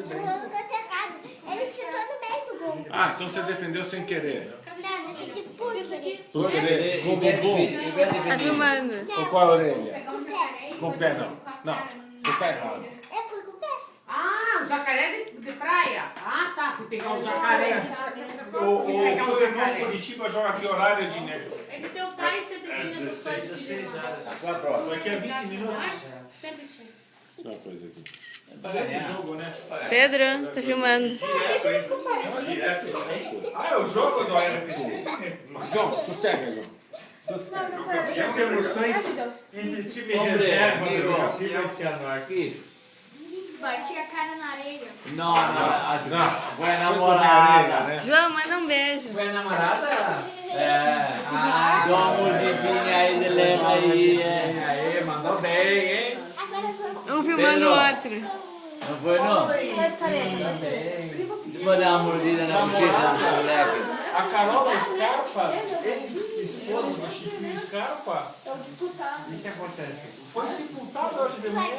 Fulano cantou errado. Ele chutou no meio do gol. Ah, então você defendeu sem querer. Não, eu defendi por querer. Por querer. Com o bumbum. Tá filmando. Ou com a orelha? Com o pé. Com o pé, não. Não, você tá errado. Eu fui com o pé. Ah, o jacaré de praia. Ah, tá. Fui pegar o jacaré. O Fui pegar o irmão jacaré. Curitiba joga que horário, Edinei? É que teu pai sempre tinha essas coisas de levar. Daqui a 20 minutos. Sempre tinha. Uma coisa aqui. É jogo, né? Pedro, tá filmando. Ah, é o jogo do RPC? João, sossega, João. E as emoções entre time reserva do Brasil e esse ano aqui? Bati a cara na areia. No, acho que foi Foi namorada. né? João, manda um beijo. Foi namorada? Dá uma musiquinha aí de lema aí. Aí, mandou bem, hein? Agora foi. Um filmando o outro. Não foi não? Vou dar uma mordida na bochecha do moleque. A Carol Scarpa, ex-esposa do Chiquinho Scarpa, Tô disputando. o que acontece? Foi sepultado hoje de manhã.